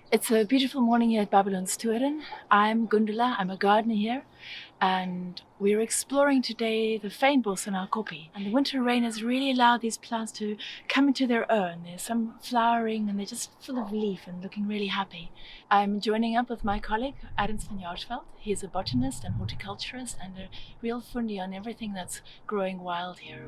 It's a beautiful morning here at Babylonstoren. I'm Gundula, I'm a gardener here, and we're exploring today the fynbos in our kopje. And the winter rain has really allowed these plants to come into their own. There's some flowering and they're just full of leaf and looking really happy. I'm joining up with my colleague, Adams van Jaarsveld. He's a botanist and horticulturist and a real fundy on everything that's growing wild here.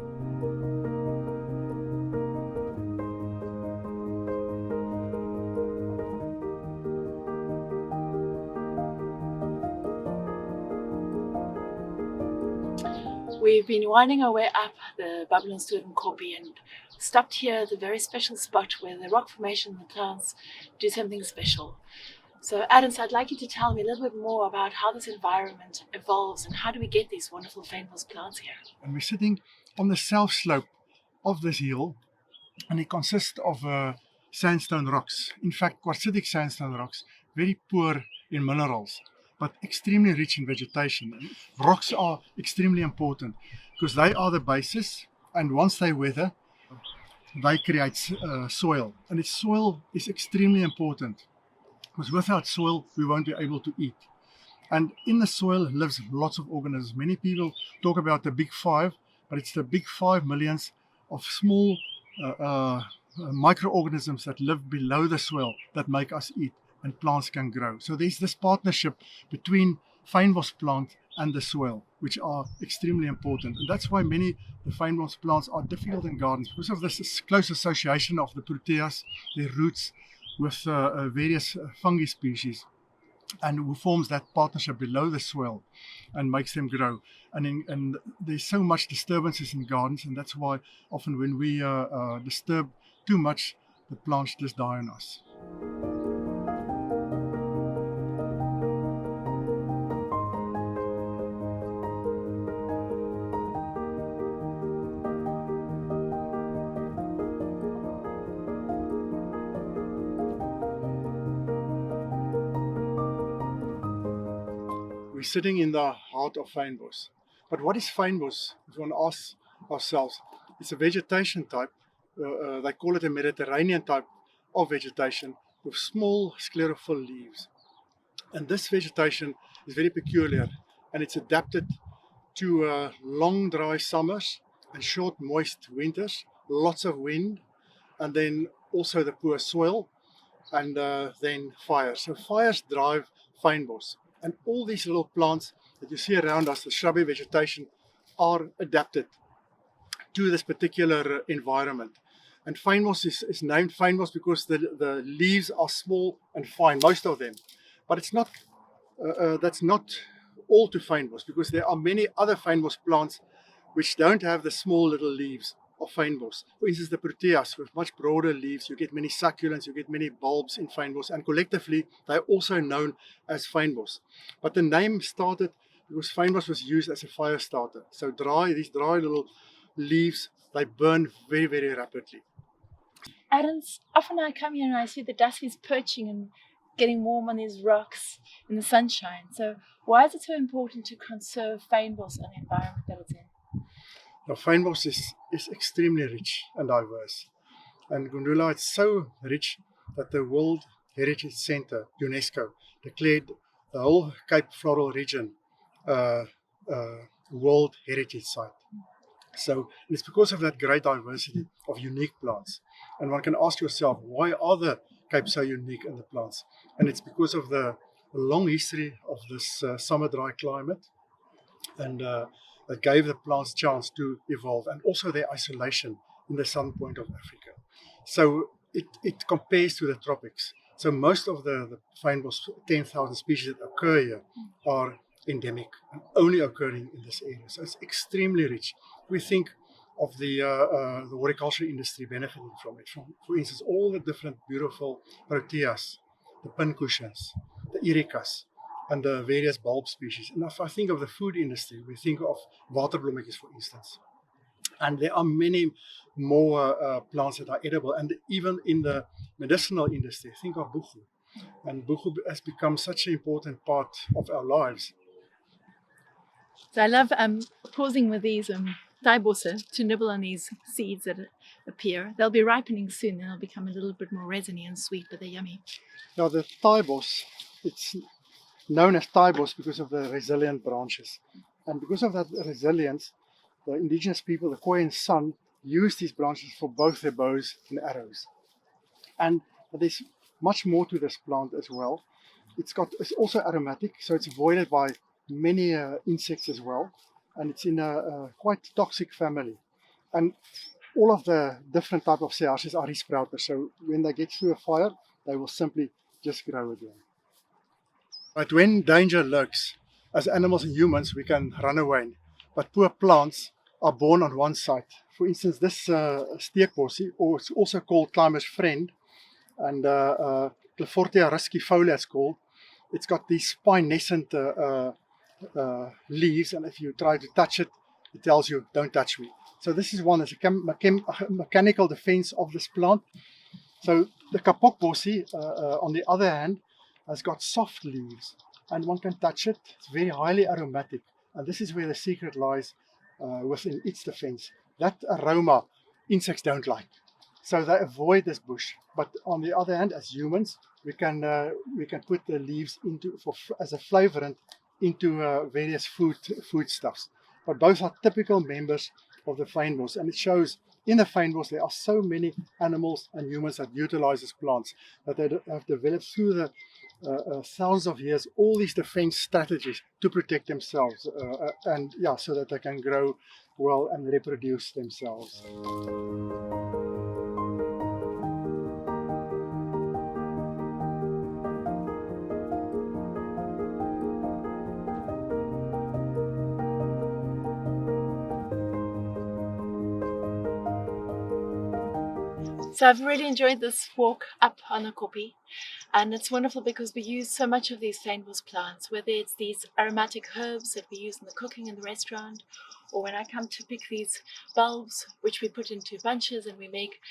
We've been winding our way up the Babylonstoren kopje and stopped here at a very special spot where the rock formation and the plants do something special. So Adams, I'd like you to tell me a little bit more about how this environment evolves and how do we get these wonderful fynbos plants here? And we're sitting on the south slope of this hill, and it consists of sandstone rocks. In fact, quartzitic sandstone rocks, very poor in minerals, but extremely rich in vegetation. And rocks are extremely important because they are the basis, and once they weather, they create soil. And its soil is extremely important because without soil, we won't be able to eat. And in the soil lives lots of organisms. Many people talk about the big five, but it's the big 5 millions of small microorganisms that live below the soil that make us eat and plants can grow. So there's this partnership between fynbos plant and the soil, which are extremely important. And that's why many the fynbos plants are difficult in gardens because of this close association of the proteas, their roots, with various fungi species, and who forms that partnership below the soil and makes them grow. And there's so much disturbances in gardens, and that's why often when we disturb too much, the plants just die on us. We're sitting in the heart of fynbos. But what is fynbos? If we want to ask ourselves, it's a vegetation type. They call it a Mediterranean type of vegetation with small sclerophyll leaves. And this vegetation is very peculiar, and it's adapted to long dry summers and short moist winters, lots of wind, and then also the poor soil, and then fires. So fires drive fynbos. And all these little plants that you see around us, the shrubby vegetation, are adapted to this particular environment. And fynbos is named fynbos because the leaves are small and fine, most of them. But it's not. That's not all to fynbos, because there are many other fynbos plants which don't have the small little leaves of fynbos. For instance, the proteas with much broader leaves. You get many succulents, you get many bulbs in fynbos, and collectively they're also known as fynbos. But the name started because fynbos was used as a fire starter. So these dry little leaves, they burn very, very rapidly. Adams, often I come here and I see the duskies perching and getting warm on these rocks in the sunshine. So why is it so important to conserve fynbos and the environment that it's in? Now, fynbos is extremely rich and diverse. And Gundula, it's so rich that the World Heritage Center, UNESCO, declared the whole Cape Floral region World Heritage Site. So it's because of that great diversity of unique plants. And one can ask yourself, why are the Cape so unique in the plants? And it's because of the long history of this summer dry climate, and that gave the plants chance to evolve, and also their isolation in the southern point of Africa. So it compares to the tropics. So most of the fynbos, 10,000 species that occur here, are endemic and only occurring in this area. So it's extremely rich. We think of the horticulture industry benefiting from it. For instance, all the different beautiful proteas, the pincushions, the ericas, and the various bulb species. And if I think of the food industry, we think of waterbloemetjies, for instance. And there are many more plants that are edible. And even in the medicinal industry, think of buchu. And buchu has become such an important part of our lives. So I love pausing with these Thai-bosse to nibble on these seeds that appear. They'll be ripening soon and they'll become a little bit more resiny and sweet, but they're yummy. Now the Thai-bosse, it's known as Thai-bosse because of the resilient branches. And because of that resilience, the indigenous people, the Khoi and San, use these branches for both their bows and arrows. And there's much more to this plant as well. It's also aromatic, so it's avoided by many insects as well. And it's in a quite toxic family. And all of the different type of cereus are resprouters. So when they get through a fire, they will simply just grow again. But when danger lurks, as animals and humans, we can run away. But poor plants are born on one side. For instance, this steekbossie, or it's also called climber's friend, and Clifortia ruscifolia it's called. It's got these spinescent leaves, and if you try to touch it, it tells you, don't touch me. So this is one, as a mechanical defense of this plant. So the kapok bossie, on the other hand, has got soft leaves, and one can touch it. It's very highly aromatic, and this is where the secret lies within its defense. That aroma insects don't like, so they avoid this bush. But on the other hand, as humans, we can put the leaves as a flavorant into various foodstuffs. But both are typical members of the fynbos, and it shows in the fynbos there are so many animals and humans that utilize these plants, that they have developed through the thousands of years all these defense strategies to protect themselves, and yeah, so that they can grow well and reproduce themselves. So I've really enjoyed this walk up on the Kopi, and it's wonderful because we use so much of these fynbos plants, whether it's these aromatic herbs that we use in the cooking in the restaurant, or when I come to pick these bulbs, which we put into bunches and we make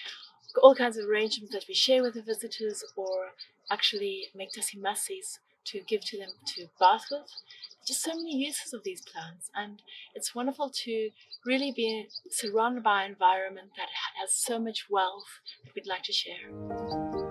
all kinds of arrangements that we share with the visitors, or actually make tasimasis to give to them to bath with. Just so many uses of these plants, and it's wonderful to really be surrounded by an environment that has so much wealth that we'd like to share.